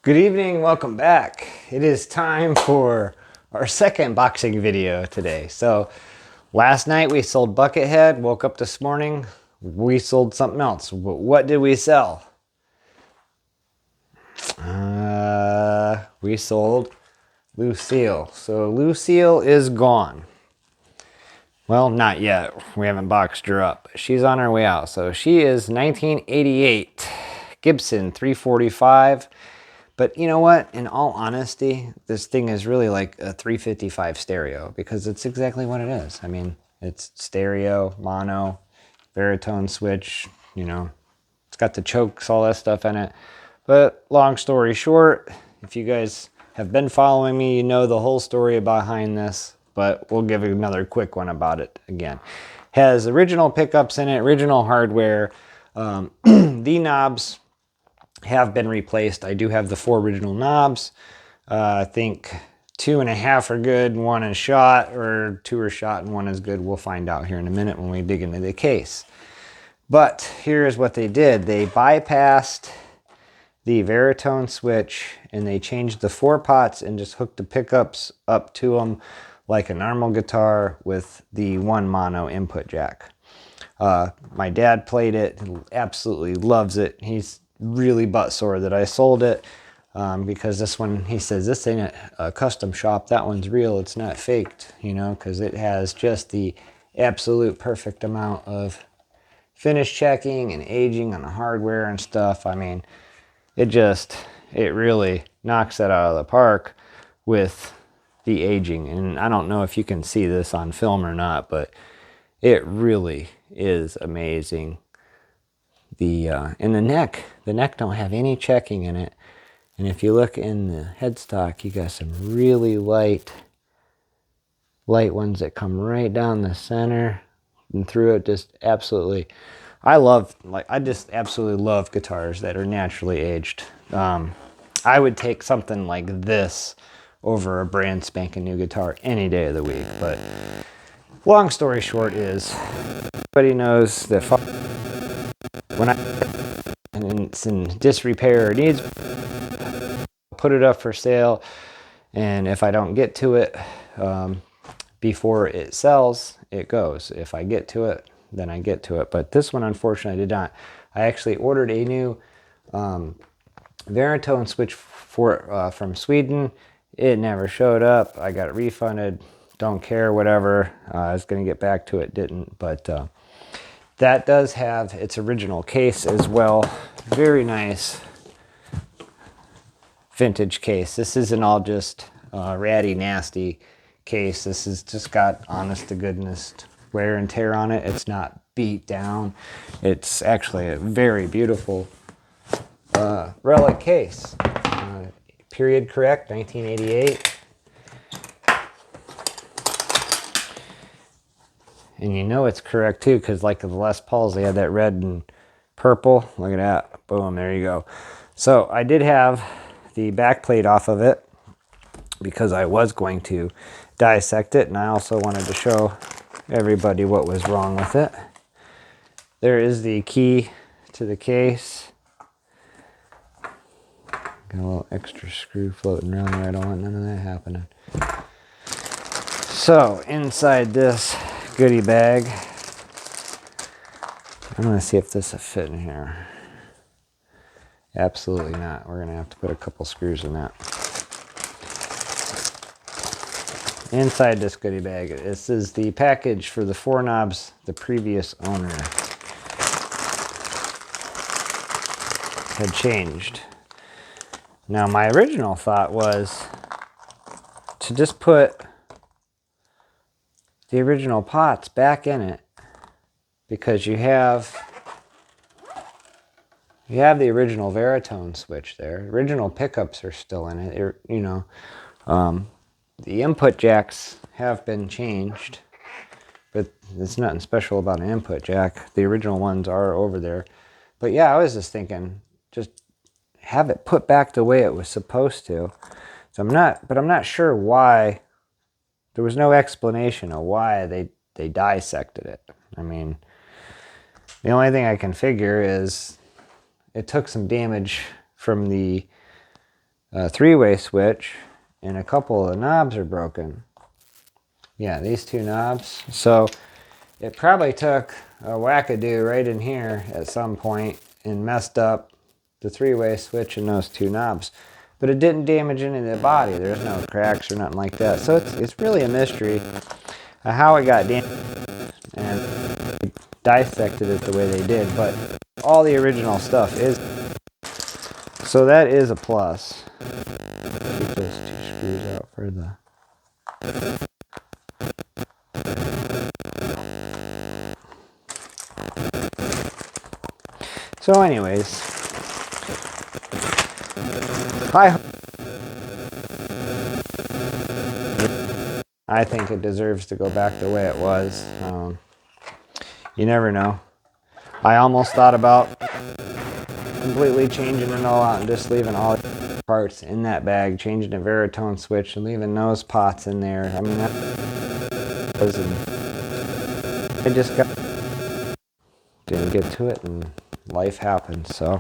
Good evening, welcome back. It is time for our second boxing video today. So last night we sold Buckethead, woke up this morning, we sold something else. What did we sell? We sold Lucille. So Lucille is gone. Well, not yet. We haven't boxed her up. She's on her way out. So she is 1988 Gibson 345. But you know what? In all honesty, this thing is really like a 355 stereo because it's exactly what it is. I mean, it's stereo, mono, baritone switch, you know, it's got the chokes, all that stuff in it. But long story short, if you guys have been following me, you know the whole story behind this, but we'll give another quick one about it again. Has original pickups in it, original hardware. The knobs have been replaced. I do have the 4 original knobs. I think 2.5 are good, 1 is shot, or 2 are shot and 1 is good. We'll find out here in a minute when we dig into the case. But here's what they did. They bypassed the baritone switch and they changed the 4 pots and just hooked the pickups up to them like a normal guitar with the 1 mono input jack. My dad played it, absolutely loves it. He's really butt sore that I sold it because this one, he says, this ain't a custom shop, that one's real, it's not faked, you know, because it has just the absolute perfect amount of finish checking and aging on the hardware and stuff. I mean, it really knocks that out of the park with the aging. And I don't know if you can see this on film or not, but it really is amazing. And the neck don't have any checking in it. And if you look in the headstock, you got some really light ones that come right down the center and through it. Just absolutely, I just absolutely love guitars that are naturally aged. I would take something like this over a brand spanking new guitar any day of the week. But long story short is, everybody knows that when it's in disrepair or needs, put it up for sale, and if I don't get to it before it sells, it goes. If I get to it, then I get to it. But this one, unfortunately, I did not. I actually ordered a new baritone switch from Sweden. It never showed up. I got it refunded. Don't care, whatever. I was going to get back to it, didn't. But that does have its original case as well. Very nice vintage case. This isn't all just ratty, nasty case. This has just got, honest to goodness, wear and tear on it. It's not beat down. It's actually a very beautiful relic case. Period correct, 1988. And you know it's correct too, because like the Les Pauls, they had that red and purple. Look at that. Boom, there you go. So I did have the back plate off of it because I was going to dissect it, and I also wanted to show everybody what was wrong with it. There is the key to the case. Got a little extra screw floating around there. I don't want none of that happening. So inside this goodie bag, I'm going to see if this will fit in here. Absolutely not. We're going to have to put a couple screws in that. Inside this goodie bag, this is the package for the 4 knobs the previous owner had changed. Now my original thought was to just put the original pots back in it, because you have the original baritone switch there. Original pickups are still in it. You know, the input jacks have been changed, but there's nothing special about an input jack. The original ones are over there. But yeah, I was just thinking, just have it put back the way it was supposed to. So I'm not sure why. There was no explanation of why they dissected it. I mean, the only thing I can figure is it took some damage from the a three-way switch, and a couple of the knobs are broken. Yeah, these two knobs. So it probably took a wackadoo right in here at some point and messed up the three-way switch and those two knobs. But it didn't damage any of the body. There's no cracks or nothing like that. So it's really a mystery how it got damaged and dissected it the way they did. But all the original stuff is. So that is a plus. Keep those two screws out for the. So anyways, I think it deserves to go back the way it was. You never know. I almost thought about completely changing it all out and just leaving all the parts in that bag, changing the Veritone switch and leaving those pots in there. I mean, that was, I just didn't get to it and life happened. So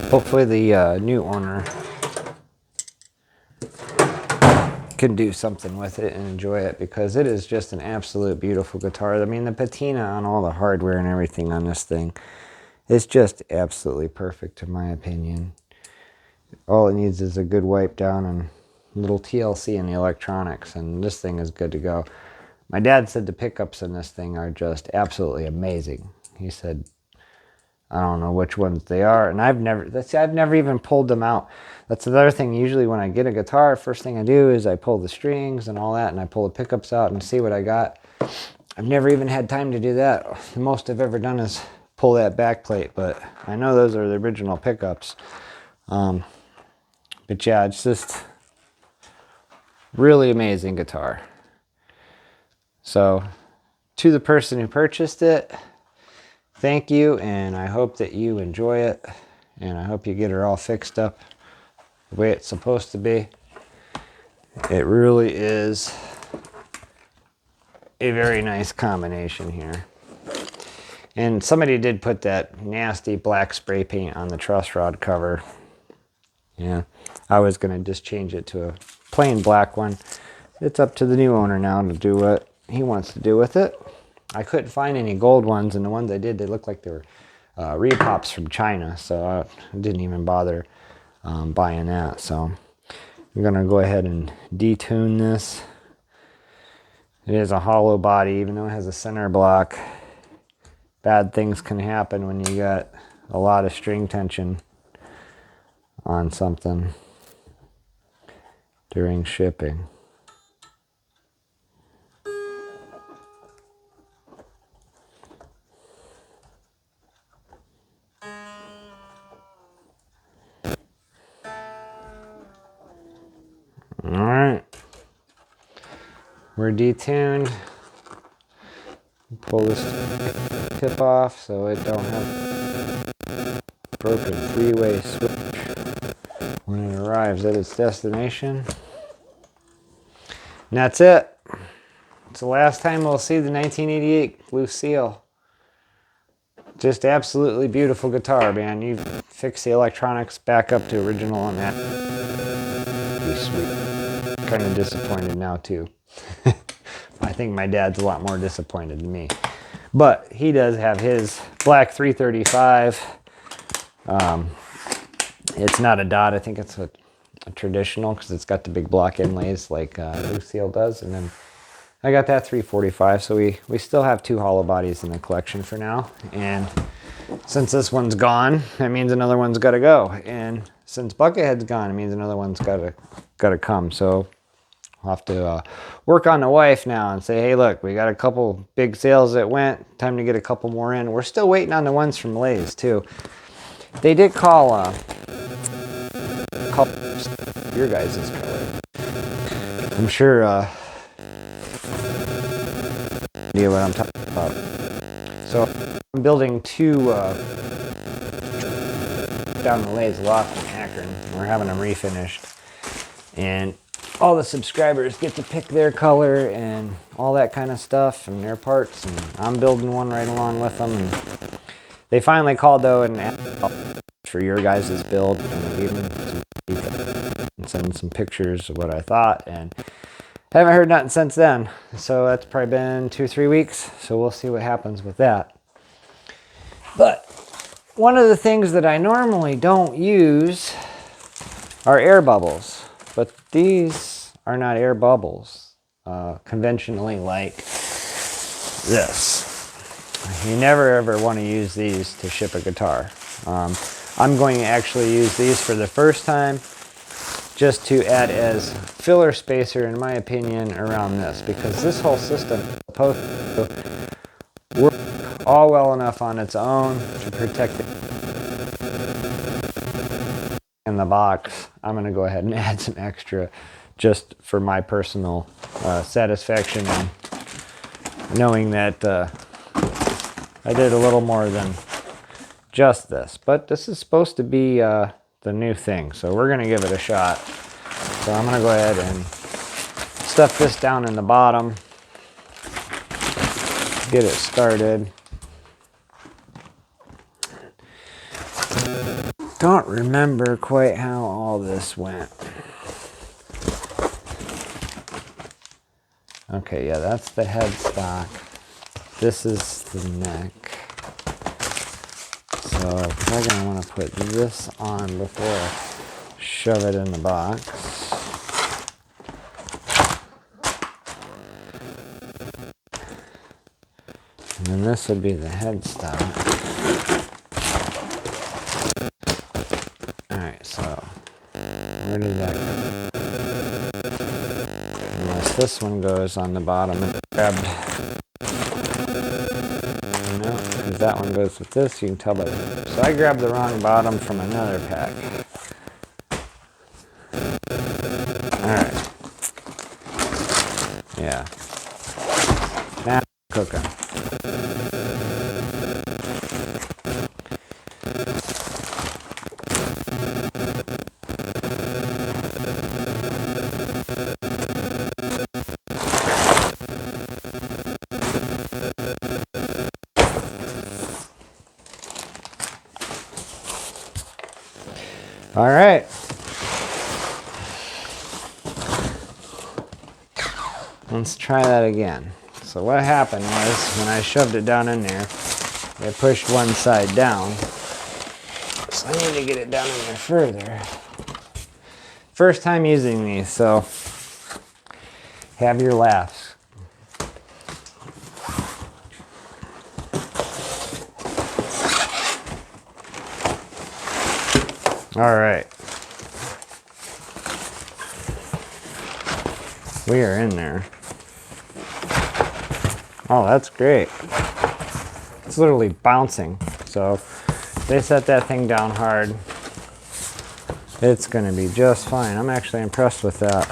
hopefully the new owner can do something with it and enjoy it, because it is just an absolute beautiful guitar. I mean, the patina on all the hardware and everything on this thing is just absolutely perfect in my opinion. All it needs is a good wipe down and a little TLC in the electronics, and this thing is good to go. My dad said the pickups in this thing are just absolutely amazing. He said, I don't know which ones they are, and I've never even pulled them out. That's another thing. Usually when I get a guitar, first thing I do is I pull the strings and all that, and I pull the pickups out and see what I got. I've never even had time to do that. The most I've ever done is pull that back plate, but I know those are the original pickups. But yeah, it's just really amazing guitar. So to the person who purchased it, thank you, and I hope that you enjoy it, and I hope you get her all fixed up the way it's supposed to be. It really is a very nice combination here. And somebody did put that nasty black spray paint on the truss rod cover. Yeah, I was going to just change it to a plain black one. It's up to the new owner now to do what he wants to do with it. I couldn't find any gold ones, and the ones I did, they looked like they were repops from China, so I didn't even bother buying that. So I'm going to go ahead and detune this. It is a hollow body, even though it has a center block. Bad things can happen when you got a lot of string tension on something during shipping. All right, we're detuned. Pull this tip off so it don't have broken three-way switch when it arrives at its destination. And that's it. It's the last time we'll see the 1988 Lucille. Just absolutely beautiful guitar, man. You fix the electronics back up to original on that. Be sweet. Kind of disappointed now too. I think my dad's a lot more disappointed than me. But he does have his black 335. It's not a dot. I think it's a traditional, because it's got the big block inlays like Lucille does. And then I got that 345. So we still have two hollow bodies in the collection for now. And since this one's gone, that means another one's got to go. And since Buckethead's gone, it means another one's got to come. So I'll have to work on the wife now and say, hey, look, we got a couple big sales that went. Time to get a couple more in. We're still waiting on the ones from Lay's, too. They did call your guys' color. I'm sure you know what I'm talking about. So I'm building two down the Lay's loft in Akron. We're having them refinished. And all the subscribers get to pick their color and all that kind of stuff and their parts, and I'm building one right along with them. And they finally called though and asked for your guys' build, and I gave them some feedback and send some pictures of what I thought, and haven't heard nothing since then. So that's probably been 2-3 weeks, so we'll see what happens with that. But one of the things that I normally don't use are air bubbles, but these are not air bubbles conventionally like this. You never ever want to use these to ship a guitar. I'm going to actually use these for the first time just to add as filler spacer, in my opinion, around this, because this whole system is supposed to work all well enough on its own to protect it in the box. I'm going to go ahead and add some extra just for my personal satisfaction and knowing that I did a little more than just this. But this is supposed to be the new thing, so we're going to give it a shot. So I'm going to go ahead and stuff this down in the bottom, get it started. Don't remember quite how all this went. Okay, yeah, that's the headstock. This is the neck. So I'm probably going to want to put this on before I shove it in the box. And then this would be the headstock. Alright, so where did that go? Unless this one goes on the bottom. It grabbed. No, because that one goes with this, you can tell by the. So I grabbed the wrong bottom from another pack. Alright. Yeah. Now cooking. All right. Let's try that again. So what happened was when I shoved it down in there, I pushed one side down. So I need to get it down in there further. First time using these, so have your laughs. All right. We are in there. Oh, that's great. It's literally bouncing. So they set that thing down hard. It's going to be just fine. I'm actually impressed with that.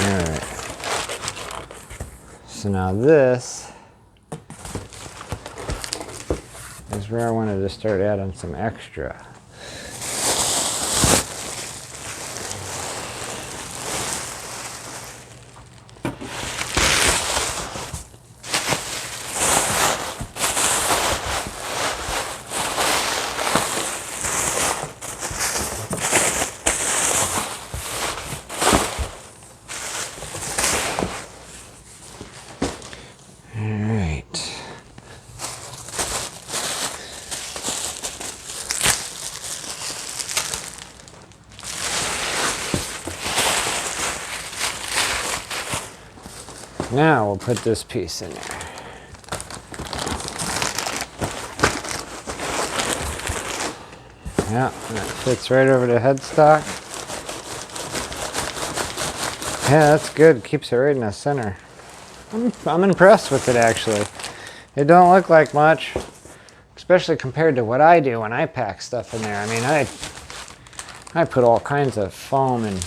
All right. So now this is where I wanted to start adding some extra. Now we'll put this piece in there. Yeah, that fits right over the headstock. Yeah, that's good. Keeps it right in the center. I'm impressed with it, actually. It don't look like much, especially compared to what I do when I pack stuff in there. I mean, I put all kinds of foam and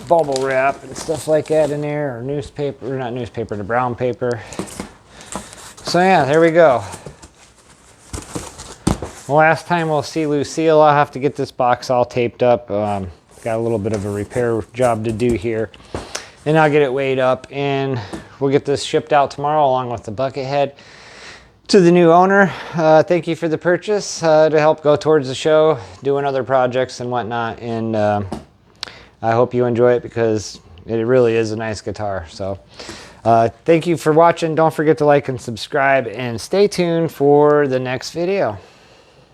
bubble wrap and stuff like that in there, or newspaper, or not newspaper, the brown paper. So yeah, there we go. The last time we'll see Lucille, I'll have to get this box all taped up. Got a little bit of a repair job to do here. And I'll get it weighed up and we'll get this shipped out tomorrow along with the bucket head. To the new owner, thank you for the purchase to help go towards the show, doing other projects and whatnot. And I hope you enjoy it because it really is a nice guitar. So thank you for watching. Don't forget to like and subscribe and stay tuned for the next video.